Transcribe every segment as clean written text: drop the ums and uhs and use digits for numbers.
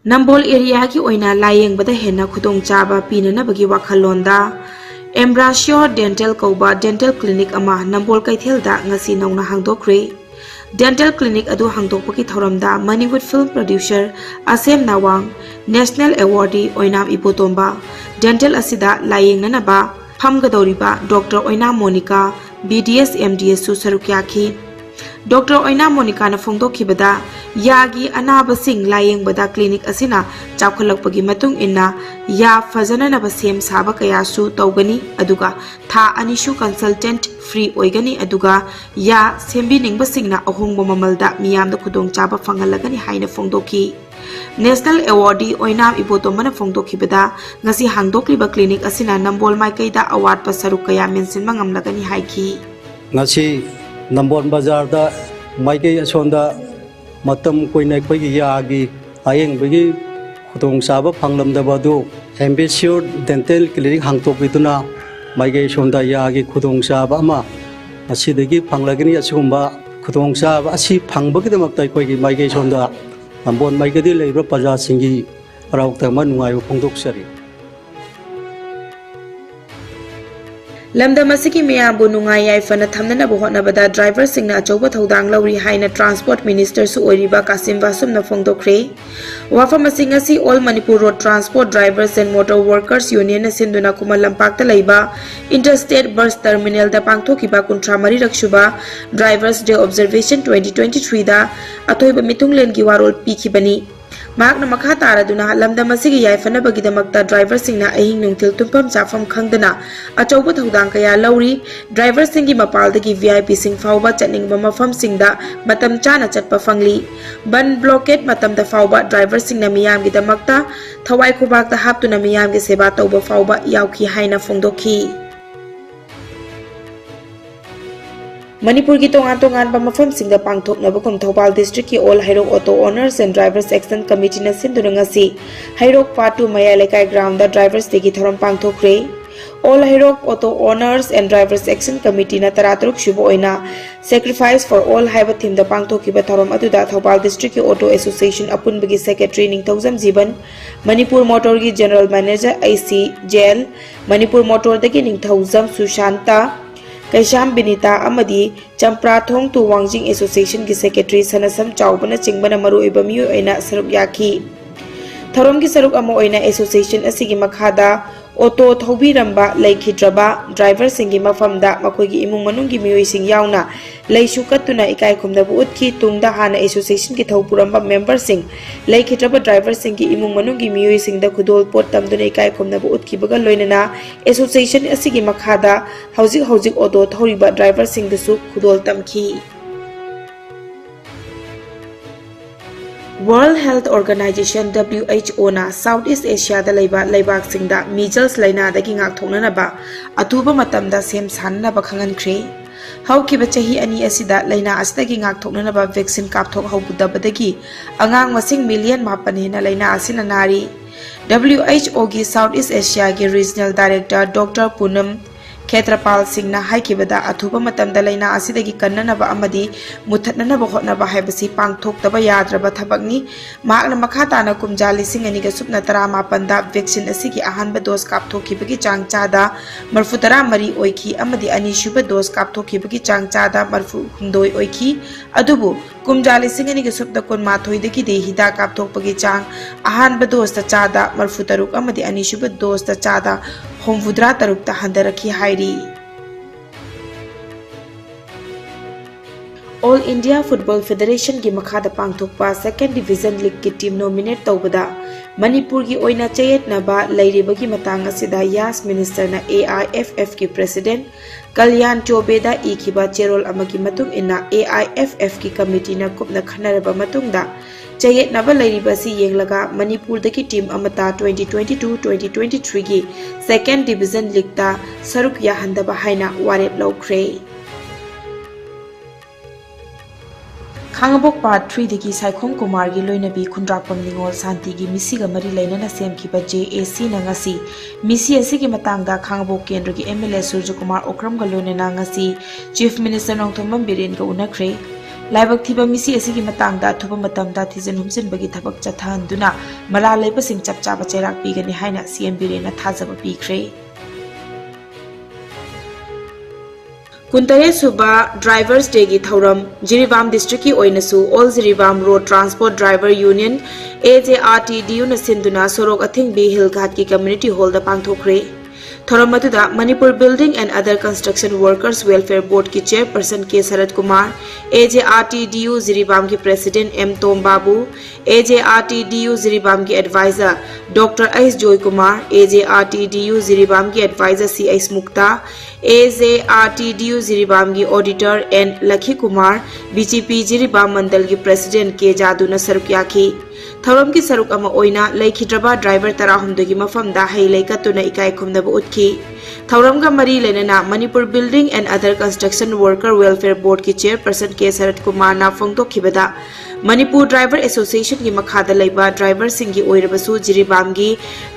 Nambol area की ओइना लायेंग बदा हेना खुदोंग चाबा पीननबगी वाखलोंदा एम्ब्रासियो डेंटल कौबा डेंटल क्लिनिक अमा नंबोल कैथेलदा ngasi नौना हांगदोक्रे डेंटल क्लिनिक अदु हांगदोकपगी थौरमदा मनीवुड फिल्म प्रोड्यूसर असेम नावांग national awardee Oinam Ipotomba dental असिदा लायेंगननबा फमगदौरिबा डॉक्टर ओइना मोनिका BDS MDS सु सरुक्याखी डॉक्टर ओइना मोनिका न फोंदोखिबदा यागी अनाबसिंग लायेंगबदा क्लिनिक असिना चाखलकपगी मतुंग इन्ना या फजननब सेम साबा कयासु तौगनी अदुगा था अनिशु कंसल्टेंट फ्री ओइगनी अदुगा या सेम्बिनिंगबसिंगना अहोंगबो ममलदा मियामदा खुदोंग चाबा फंगलगनी हाइना फोंदोखी नेशनल अवार्डी ओइनाम इबोतोमना फोंदोखिबदा ngasi हांगदोक्लिबा क्लिनिक असिना नंबोल माइकैदा अवार्ड प सरुक कया मेंसिनबा ngamlagani हाइखी ngasi नंबोल बाजार दा माइके असोंदा मतम कोइना कोइगी यागी आयेंग बगी खुदोंग साबा फंगलमदबदु एम्बेसियोर डेंटल क्लिनिक हांगतोकबिदुना माइके असोंदा यागी खुदोंग साबा अमा असिदगी फंगलगनी असुगुंबा खुदोंग साबा असि फंगबगिदमक्ता कोइगी माइके असोंदा नंबोल माइकेदी लेब्रा प्रजा सिंगी राउतमा नुंगायो फोंदोकसरी लमदमसिकी मियाबु नुंगाई याइफना थमननबु होटनबदा ड्राइवर सिंगना अचौबा थौदांग लौरी हाइना ट्रांसपोर्ट मिनिस्टर सु ओइरिबा कासिम वासुमना फोंदोक्रे वाफमसिंग असि all Manipur road transport drivers and motor workers union सिंधुना कुमल लंपाक्ता लैबा इंटरस्टेट बस टर्मिनल दा पांगथोकिबा 13 रक्षुबा ड्राइवर्स डे ऑब्जर्वेशन 2023 दा अथोइबा मिथुंगलेन की वारोल पीखिबनी मागना मखा तारदुना लमदमसिगी याइफनबगिदमक्ता ड्राइवर सिंगना अहिंग नुंथिल तुंफम चाफम खंगदना अचौबा थौदांग कया लौरी ड्राइवर सिंगी मपालदगी VIP सिंग फाउबा चटनिंगबा मफम सिंगदा मतम चाना चटपा फंगली बन ब्लॉकेट मतमदा फाउबा ड्राइवर सिंगना मियामगिदमक्ता थवाई खुबाकता हापतुना मियामगे सेवा तौबा फाउबा याउखी हाइना फोंदोखी मणिपुर की तोंगान तोंगान मफम सिंगदा पांगथोकनबकुम थौबाल डिस्ट्रिक्ट की all Heirok auto owners and drivers action committee न सिंधुरंगसी हाइरोक पार्ट 2 मया लेकाई ग्राउंड द ड्राइवर्स डे की थरम पांगथोकरे all Heirok auto owners and drivers action committee न 33 शुभ ओइना सैक्रिफाइस फॉर ऑल हाइब थीम द पांगथोकिबा थरम अदुदा थौबाल डिस्ट्रिक्ट की ऑटो एसोसिएशन अपुनबगी सेक्रेटरी निंगथौजम जीवन मणिपुर मोटर की general manager AC jail Manipur motor दगी निंगथौजम सुशांता कैशाम बिनीता अमदी चंप्राथोंग टू वांगजिंग एसोसिएशन की सेक्रेटरी सनसम चाउबना चिंगबना मरुइबा मियो ओइना सरुक याखी थरोम की सरुक अमा ओइना एसोसिएशन असिगी मखादा ऑटो थौबीरंबा लैखिद्रबा ड्राइवर सिंगी मफमदा मखोगी इमुंग मनुंगी मियोइसिंग याउना लैसु कत्तुना इकाई खुमदबु उतखी तुंगदा हाना एसोसिएशन की थौपुरंबा मेंबर सिंग लैखिद्रबा ड्राइवर सिंगी इमुंग मनुंगी मियोइसिंगदा खुदोल पोट तमदुना इकाई खुमदबु उतखिबगा लोइनना एसोसिएशन असिगी मखादा हौजिक हौजिक ऑटो थौरिबा ड्राइवर सिंगदसु खुदोल तमखी World Health Organization WHO na Southeast Asia da laibak singda measles laina da gi ngak thongnaba atuba matamda sem sanna ba khangankhre haukiba chahi ani asida laina asida gi ngak thongnaba vaccine kapthok haubudabadagi angang masing million mapan hena laina asina nari WHO gi Southeast Asia gi Regional Director Dr. Punam Khetrapal Singna haikibada athuba matamda laina asidagi kannanaba amadi muthatnanaba hotnaba haibasi pangthoktaba yadraba thabakni magna makhata na kumjali singani ga supna tara mapanda vaccine asigi ahanba dose kapthokibagi changchada marfu tara mari oiki amadi ani shuba dose kapthokibagi changchada marfu hundoi oiki adubu kumjali singani ga supna kon mathoi dagi de hida kapthokpagi chang ahanba dose ta chada marfu taruk amadi ani shuba dose ta chada Homvudra tarukta handarakhi hairi All India Football Federation की मखादा पांगथोकपा second division league की team nominate तौबदा Manipur की ओइना चयेतनबा लैरिबगी मतंग असिदा यास minister ना AIFF की president कल्याण चौबेदा इखिबा चेरोल अमगी मतुंग इना AIFF की committee ना कुपना खनरबा मतुंगदा चयेतनबा लैरिबसी येंगलगा Manipur दगी team अमता 2022-2023 की second division league ता सरुक याहंदबा हाइना वारेप लौख्रे खांगबोक पार्ट 3 दगी साइखोम कुमार की लोइनबी खुंद्रापम निंगोल शांति की मिसी गा मरी लैनना सेमखिबा JAC नंगसी मिसी असी की मतंगदा खांगबोक केंद्र की MLA सूर्य कुमार ओक्रम गा लोइनना ngasi चीफ मिनिस्टर नोंथोमम बिरेन गा उनख्रे लाइबक थीबा मिसी असिगी मतंगदा थुबा मतमदा थिजन हुमसिन बगी थबक चथांदुना मला लेबसिंग चपचाबा चेराक पीगनी हाइना सीएम बिरेना थाजबा पीख्रे कुंतरे सुबा ड्राइवर्स डे की थौरम जिरीबाम डिस्ट्रिक्ट की ओइनसु all Jiribam road transport driver union AJRTDU न सिंधुना सोरोक अथिंगबी हिल घाट की कम्युनिटी हॉल द पांगथोखरे थौरम मधुदा Manipur building and other construction workers welfare board की chairperson K Sharad Kumar AJRTDU Jiribam की president M Tom Babu AJRTDU Jiribam की adviser doctor S Joy Kumar AJRTDU Jiribam की adviser CH Mukta AJRTDU Jiribam की ऑडिटर एन लखी कुमार BJP जिरीबाम मंडल की प्रेसिडेंट के जादू न सरुक याखी थौरम की सरुक अमा ओइना लेखिद्रबा ड्राइवर तराहुमदगी मफमदा हई लेकतुना इकाई खुमनब उतखी थौरम का मरी लेना Manipur building and other construction worker welfare board की चेयरपर्सन के शरद कुमार ना फोंदोखिबदा मणिपुर ड्राइवर एसोसिएशन की मखादा लेबा ड्राइवर सिंगी ओइरबसु जिरीबाम की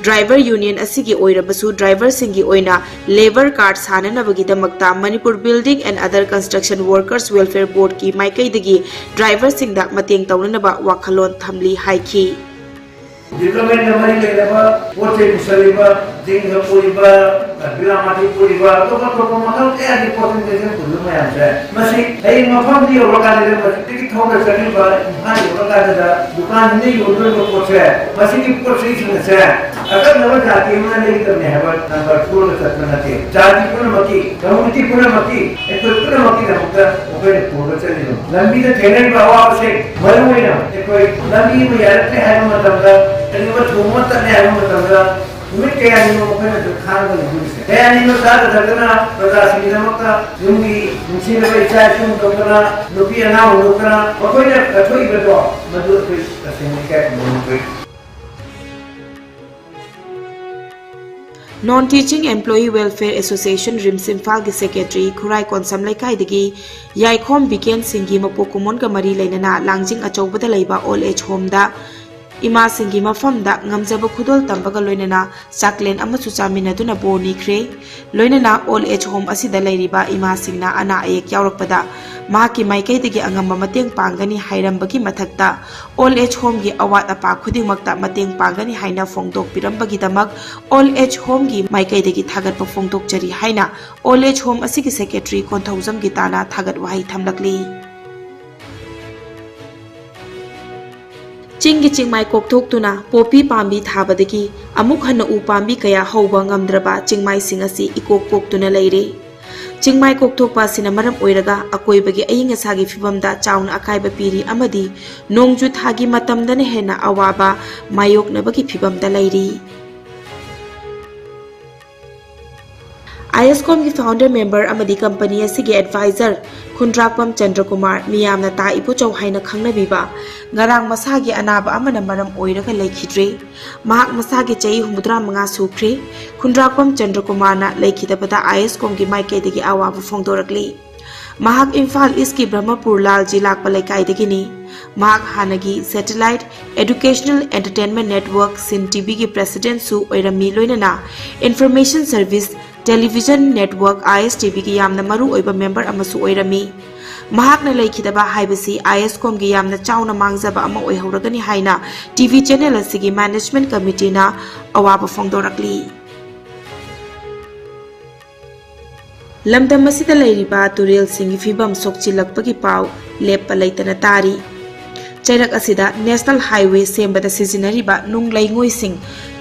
ड्राइवर यूनियन असिगी ओइरबसु ड्राइवर सिंगी ओइना लेबर कार्ड साननबगी दमक्ता Manipur building and other construction workers welfare board की माइकैदगी ड्राइवर सिंगदा मतेंग तौननबा वाखलोन थमली हाइखी Development namanya lebar, poche kusaliba, tinggal puriba, bilamati puriba, toko mahal di potensi pun lumayan saya. Masih, hey macam dia orang ada masih tiket hotel saliba, hari orang ada dukaan ini orang poche, masih di poche itu saya. Agar nama jati mana lagi terne hebat, number 4 letak nanti. Jati pun mati, community pun mati, itu pun mati dah muka, oke pura celiru. Lambi tu tenant bawa apa sih, malu ini, ekoi lambi itu ya ada hari macam dah. Ini buat rumah tak ni ada macam dah. Mungkin kaya ni mau kena tu khana boleh buat sih. Kaya ni mau sahaja terkena pada sini nama ka, jumbi mungkin lepas ijazah tu terkena, nubi anak terkena. Pokoknya kau ini betul, betul tu kesini kaya mungkin. Non teaching employee welfare association RIMS Imphal की secretary खुराई कोनसम लेकाइदगी याइखोम बिकेन सिंगी मपोकुमोन का मरी लेना लांजिंग अचौबदा लेबा ओल age home दा इमा सिंगी मफमदा ngamjaba khudol tambaga loinana saklen amachu chaminaduna bonikhre loinana old age home asida leiriba ima singna ana ayek yaurakpada mahaki maikaidagi angamba mateng pangani hairambagi mathakta old age home gi awat apa khudingmakta mateng pangani haina fongdok pirambagi damak old age home gi maikaidagi thagatpa fongdok jari haina old age home asigi secretary konthaujam gi tana thagat wahai thamlakli चिंगी चिंगमाई कोकथोक्तुना पोपी पांबी थाबदगी अमुक हन उ पांबी कया हौबा ngamdraba चिंगमाई सिंग असि इकोक कोकतुना लेरे चिंगमाई कोकथोकपा सिना मरम ओइरगा अकोइबगी अयिंग असागी फिबमदा चाउना अकाइबा पीरी अमदी नोंगजु थागी मतमदने हेना अवाबा मायोकनबगी फिबमदा लेरी Iscom की founder member अमदी company असिगे adviser खुंद्राकपम चंद्र कुमार मियामना ता इपु चौहाइना खंगनबीबा ngarang masagi anaba amana maram oiraga lekhidre mahak masagi chai 65 sukhre khundrakpam chandra kumar na lekhidabada Iscom gi maikaidagi awabu fongdorakli mahak Imphal East ki Brahmapur Lal ji lakpa leikaidagi ni mahak hanagi satellite educational entertainment network Sin TV gi president su oirami loinana information service television network ISTV ki yamna maru oiba member amasu oirami mahakna lekhidaba haibasi Iscom gi yamna chauna mangjaba ama oihoragani haina TV channel asigi management committee na awaba fongdorakli lamdam masida leiriba turel singi fibam sokchilakpagi pau leppa leitana tari chairak asida national highway sembada sizinariba nunglaingoi sing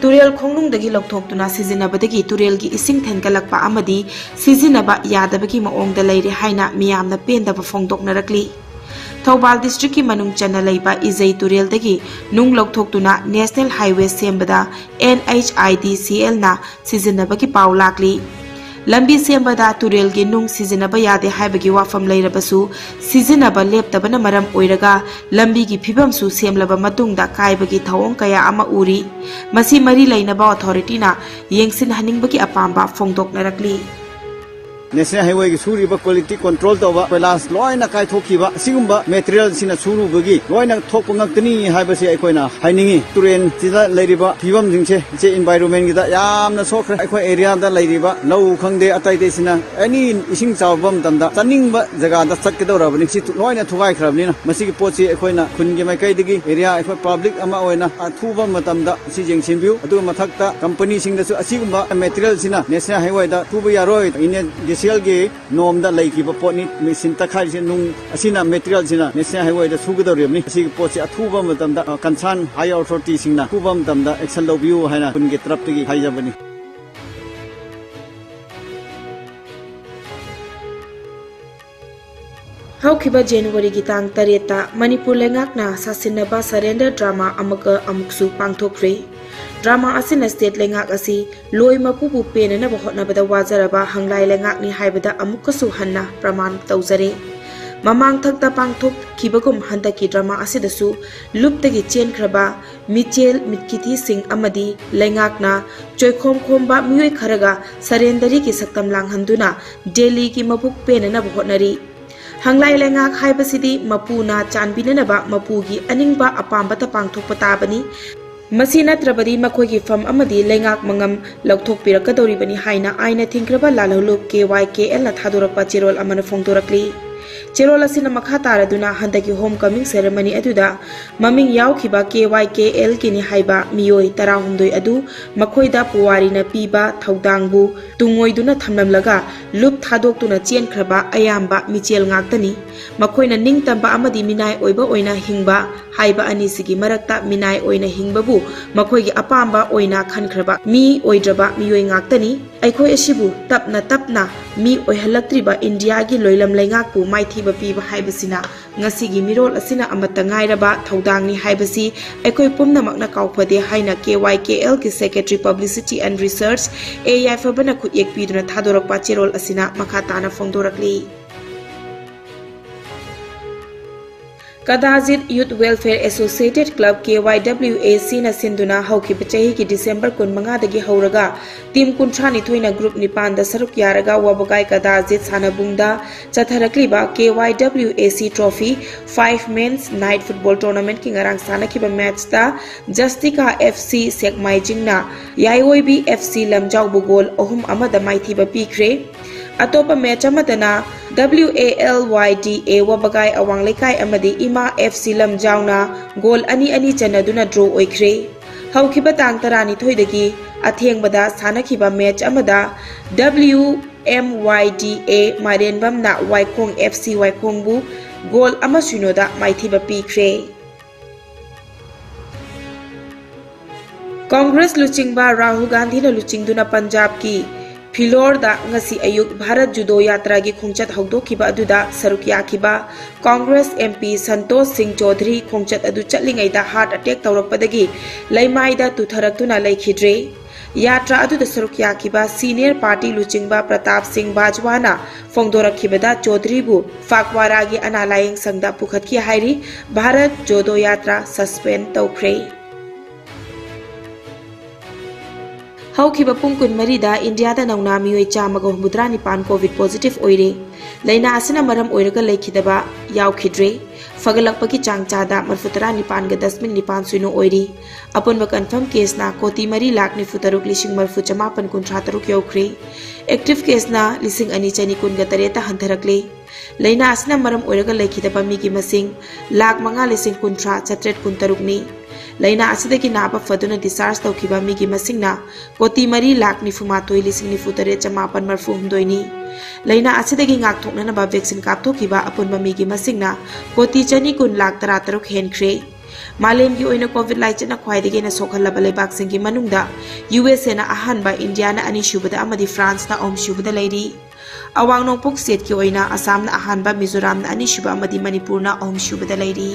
turel khongnung dagi lokthokuna sizinabadagi turel gi ising thenkalakpa amadi sizinaba yadabagi maongda leire haina miyamna pendaba fongdoknarakli Thobal district ki manung chana leiba izai turel dagi nung lokthokuna national highway sembada NHIDCL na sizinabagi paulakli lambi sembada turel gi nung sizinaba yade haibagi wafam leirabasu sizinaba leptabana maram oiraga lambi gi phibam su semlaba matungda kaibagi thawong kaya ama uri masi mari leinaba authority na yengsin haningbagi apamba fongdoknarakli national highway की सूरीब quality control तब कोइलास लोइना कायथोखिबा सिगुम्बा material सिना सूरुबगी लोइना थोकमंगतनी हाइबसे अखोइना हाइनिंगी Tourane सिदा लैरिबा फिवम जिंगसे जे environment गिदा यामना सोखरे अखोइ area दा लैरिबा लौ खंगदे अताइ देसिना any इसिंग चावबम तमदा तनिंगबा जगह दा सकदौरबनि सि लोइना थुगाइ खरबनिना मसिगी पोछि अखोइना खुनगे माइकैदगी area अखोइ public अमा ओइना अथुबा मतमदा सि जेंसिनबिउ अदु मथक्ता कंपनी सिंगदसु असिगुम्बा मेटेरियल सिना नेशनल हाईवे दा थुबा यारोइ इने गेसियल गे नोम दा लैकिबा पोनि मिसिन तखाइ से नुंग असिना मेटेरियल सिना नेशनल हाईवे दा सुगदौरिबनि असिगी पोछि अथुबा मतमदा कंसर्न हाई अथॉरिटी सिंगना थुबा मतमदा एक्शन लौबिउ हाइना खुनगे तरफतगी हाइजाबनि हौखिबा जनवरी की तांग तरेता मणिपुर लेंगाकना सासिनबा सरेंडर ड्रामा अमक अमुकसु पांगथोखरे ड्रामा असिना स्टेट लेंगाक असि लोय मपुबु पेनना बहोतनबदा वाजरबा हंगलाय लेंगाकनि हाइबदा अमुकसु हन्ना प्रमाण तौजरे ममांग थक्ता पांगथोक खिबगुम हंदकी ड्रामा असिदसु लुप्तगी चेनख्रबा मिचेल मिटकिथि सिंह अमदी लेंगाकना चोयखोम खोमबा मियोय खरगा सरेंडरी की सक्तम लांगहंदुना दिल्ली की मपुक पेनना बहोतनरी हंगलाई लेंगाक हाइबसिदी मपुना चानबिननबा मपुगी अनिंगबा अपांबता पांगथोकपा ताबनी मसी नत्रबदी मखोगी फम अमदी लेंगाक मंगम लौथोकपिरकदौरिबनी हाइना आइना थिंख्रबा लालहुलुप KYKL ना थादोरकपा चेरोल अमन फोंदोरकली चेरोल असिना मखा तारदुना हंदकी होम कमिंग सेरेमनी अदुदा ममिंग यावखिबा KYKL किनि हाइबा मियोय 12 अदु मखोइदा पुवारीना पीबा थौदांगबु तुंगोइदुना थमलमलगा लुप थादोक्तुना चेनख्रबा अयाम्बा मिचेल ngaktani मखोइना निंगतंबा अमदी मिनाय ओइबा ओइना हिंगबा हाइबा अनिसिगी मरक्ता मिनाय ओइना हिंगबबु मखोइगी अपाम्बा ओइना खनख्रबा मी ओइद्रबा मियोय ngaktani अखोइ असिबु तपना मी ओइहलक्त्रिबा इंडिया की लोइलम लेंगाकपु माइथीबा पीबा हाइबसिना ngasiगी मिरोल असिना अमत ngairaba थौदांगनि हाइबसि अखोइ पुमनमकना काउफदे हाइना KYKL की सेक्रेटरी पब्लिसिटी एंड रिसर्च AIFबना खुयेक पीदुना थादोरकपा चेरोल असिना मखा ताना फोंदोरकली कदाजित youth welfare associated club KYWAC ना सिंधुना हौखिब चही की डिसेंबर 15 दगी हौरगा टीम 19 ना ग्रुप 9 दा सरुक यारगा वबगाई कदाजित सानाबुंगदा चथरकलिबा KYWAC trophy 5 men's night football tournament की ngarang सानखिबा मैच ता जस्टिका FC सेकमाइजिंगना याइओबी FC लमजाउ बुगोल अहुम अमदा माइथीबा पीख्रे अतोप मैच अमदना WALYDA वबगाई अवांग लेकाई अमदी इमा FC लमजाउना गोल अनि चनदुना ड्रॉ ओइख्रे हौखिबा तांग तरानी थोइदगी अथेंगबदा सानखिबा मैच अमदा WMYDA मारेनबमना वाइखोंग FC वाइखोंगबु गोल अमा सुनोदा माइथीबा पीख्रे कांग्रेस लुचिंगबा राहुल गांधी ना लुचिंगदुना पंजाब की फिलोर दा ngasi ayuk भारत जुदो यात्रा की खोंचत हौदोखिबा अदुदा सरुक याखिबा कांग्रेस MP संतोष सिंह चौधरी खोंचत अदु चटलिंगैदा हार्ट अटैक तौरकपदगी लैमाइदा तुथरक्तुना लैखिद्रे यात्रा अदुदा सरुक याखिबा सीनियर पार्टी लुचिंगबा प्रताप सिंह बाजवाना फोंदोरखिबदा चौधरीबु फाकवारागी अनालायंग संगदा पुखतकी हाइरी भारत जोडो यात्रा सस्पेंड तौख्रे हौखिबा पुंग 24 इंडिया दा नौना मियोय 159 कोविड पॉजिटिव ओइरे लैना असना मरम ओइरगा लैखिदबा यावखिद्रे फगलकपकी चांगचादा 159.9 ओइरी अपन कन्फर्म केस ना कोटी 3,93,933 यौख्रे एक्टिव केस ना 2,293 हंथरकले लैना असना मरम ओइरगा लैखिदबा मिगी मसिंग 5,50,933 नि लैना असिदगी नाबा फदुना डिस्चार्ज तौखिबा मिगी मसिंगना कोटी 3,93,993 नि लैना असिदगी ngaktoknanaba वैक्सीन कापथोखिबा अपुनबा मिगी मसिंगना कोटी 2,00,33 हेनख्रे मालेमगी ओइना कोविड लाइचना ख्वाइदगी ना सोखलबा लेबाकसिंगी मनुंगदा USA ना अहानबा इंडिया ना अनिसुबदा अमदी फ्रांस ना ओमसुबदा लैरी अवांग नोंगपोक स्टेट की ओइना असम ना अहानबा मिजोराम ना अनिसुबा अमदी मणिपुर ना ओमसुबदा लैरी।